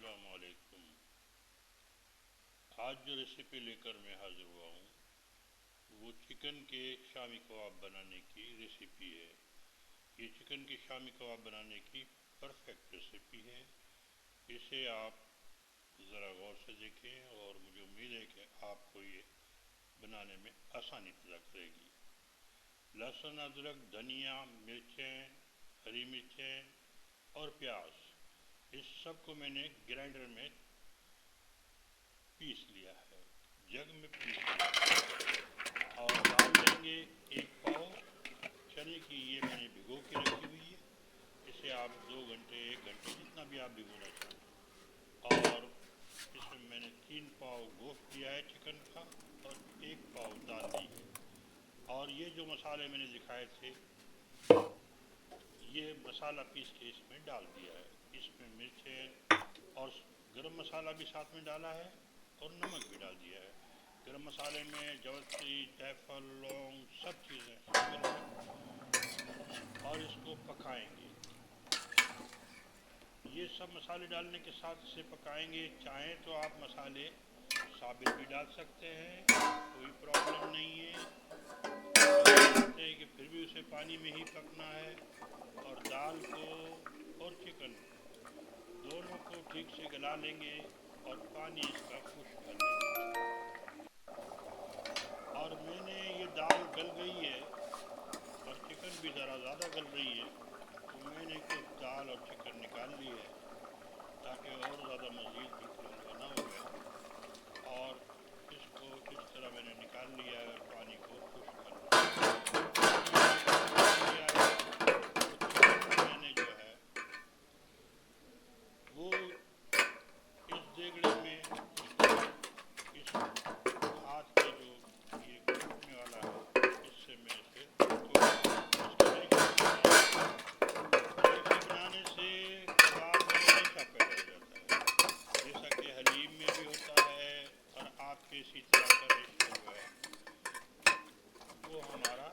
السلام علیکم۔ آج جو ریسیپی لے کر میں حاضر ہوا ہوں وہ چکن کے شامی کباب بنانے کی ریسیپی ہے۔ یہ چکن کے شامی کباب بنانے کی پرفیکٹ ریسیپی ہے۔ اسے آپ ذرا غور سے دیکھیں اور مجھے امید ہے کہ آپ کو یہ بنانے میں آسانی پیدا کرے گی۔ لہسن، ادرک، دھنیا، مرچیں، ہری مرچیں اور پیاز، اس سب کو میں نے گرائنڈر میں پیس لیا ہے، جگ میں پیس لیا ہے، اور ڈال لیں گے 1 پاؤ چنے کی۔ یہ میں نے بھگو کے رکھی ہوئی ہے، اسے آپ 2 گھنٹے 1 گھنٹے جتنا بھی آپ بھگونا چاہیں۔ اور اس میں نے 3 پاؤ گوشت لیا ہے چکن کا، اور 1 پاؤ دال لی ہے۔ اور یہ جو مسالے میں نے دکھائے تھے یہ مسالہ پیس کے اس میں ڈال دیا ہے۔ اس میں مرچیں اور گرم مسالہ بھی ساتھ میں ڈالا ہے اور نمک بھی ڈال دیا ہے۔ گرم مسالے میں جوتری، جائفل، لونگ سب چیزیں شامل ہیں، اور اس کو پکائیں گے۔ یہ سب مسالے ڈالنے کے ساتھ اسے پکائیں گے۔ چاہیں تو آپ مسالے ثابت بھی ڈال سکتے ہیں، کوئی پرابلم نہیں ہے۔ چاہتے ہیں کہ پھر بھی اسے پانی میں ہی پکنا ہے، اور دال کو اور چکن دونوں کو ٹھیک سے گلا لیں گے اور پانی اس کا خشک کر لیں گے۔ اور میں نے یہ دال گل گئی ہے اور چکن بھی ذرا زیادہ گل رہی ہے، تو میں نے کچھ دال اور چکن نکال لی ہے تاکہ اور زیادہ مزید بھی کرنگا نہ ہو جائے۔ اور اس کو اس طرح میں نے نکال لیا ہے اور پانی کو خشک کر لیا۔ میں نے جو ہے وہ اس دیگڑے میں اس ہاتھ کے جو یہ کوٹنے والا ہے اس سے میں اسے اس کے ریشے بنانے سے کباب میں ریشہ پیدا ہو جاتا ہے، جیسا کہ حلیم میں بھی ہوتا ہے، اور آپ کے اسی طرح کا ریشہ جو ہے وہ ہمارا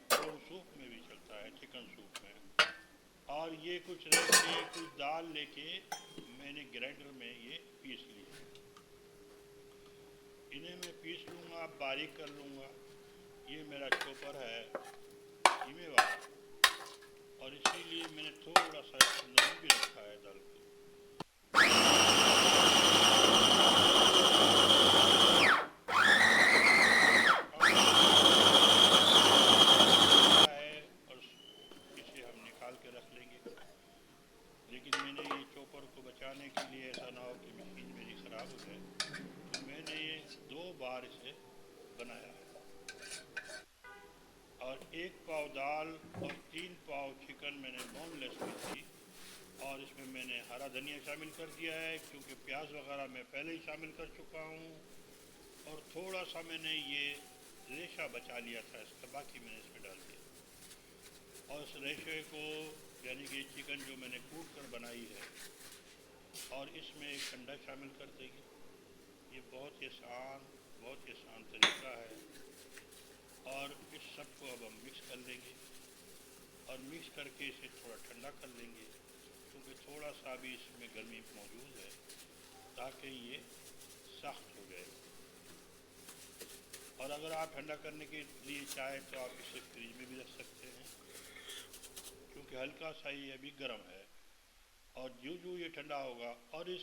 کون سوپ میں بھی چلتا ہے، چکن سوپ میں۔ اور یہ کچھ ریشے کچھ دال لے کے میں نے گرائنڈر میں یہ پیس لی ہے۔ انہیں میں پیس لوں گا، باریک کر لوں گا۔ یہ میرا چوپر ہے دھیمے والا، اور اسی لیے میں نے تھوڑا سا اس میں نمک بھی رکھا ہے ڈال کے۔ اور اسے ہم نکال کے رکھ لیں گے۔ لیکن میں نے یہ چوپر کو بچانے کے لیے، ایسا نہ ہو کہ مشین میری خراب ہو جائے، تو میں نے یہ 2 بار اسے بنایا ہے۔ اور 1 پاؤ دال اور 3 پاؤ چکن میں نے بون لیس لی تھی، اور اس میں نے ہرا دھنیا شامل کر دیا ہے کیونکہ پیاز وغیرہ میں پہلے ہی شامل کر چکا ہوں۔ اور تھوڑا سا میں نے یہ ریشہ بچا لیا تھا اس کا، باقی میں نے اس میں ڈال دیا۔ اور اس ریشے کو یعنی کہ چکن جو میں نے کوٹ کر بنائی ہے، اور اس میں ایک انڈا شامل کر دیں گے۔ یہ بہت ہی آسان طریقہ ہے۔ اور اس سب کو اب ہم مکس کر لیں گے، اور مکس کر کے اسے تھوڑا ٹھنڈا کر لیں گے، کیونکہ تھوڑا سا بھی اس میں گرمی موجود ہے تاکہ یہ سخت ہو جائے۔ اور اگر آپ ٹھنڈا کرنے کے لیے چاہیں تو آپ اسے فریج میں بھی رکھ سکتے ہیں، کیونکہ ہلکا سا یہ ابھی گرم ہے۔ اور جو یہ ٹھنڈا ہوگا، اور اس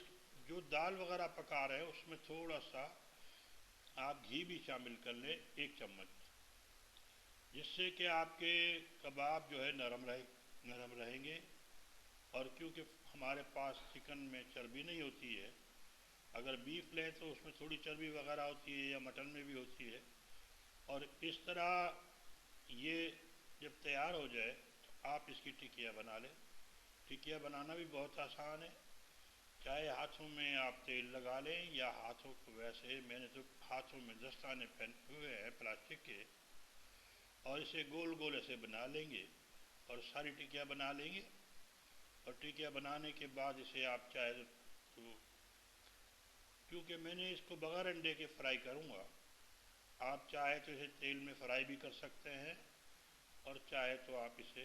جو دال وغیرہ پکا رہے ہیں اس میں تھوڑا سا آپ گھی بھی شامل کر لیں، 1 چمچ، جس سے کہ آپ کے کباب جو ہے نرم رہیں گے۔ اور کیونکہ ہمارے پاس چکن میں چربی نہیں ہوتی ہے، اگر بیف لیں تو اس میں تھوڑی چربی وغیرہ ہوتی ہے، یا مٹن میں بھی ہوتی ہے۔ اور اس طرح یہ جب تیار ہو جائے تو آپ اس کی ٹکیاں بنا لیں۔ ٹکیاں بنانا بھی بہت آسان ہے، چاہے ہاتھوں میں آپ تیل لگا لیں یا ہاتھوں کو ویسے، میں نے تو ہاتھوں میں دستانے پہنے ہوئے ہیں پلاسٹک کے، اور اسے گول گول ایسے بنا لیں گے اور ساری ٹکیاں بنا لیں گے۔ اور ٹکیاں بنانے کے بعد اسے آپ چاہے تو، کیونکہ میں نے اس کو بغیر انڈے کے فرائی کروں گا، آپ چاہے تو اسے تیل میں فرائی بھی کر سکتے ہیں، اور چاہے تو آپ اسے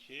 6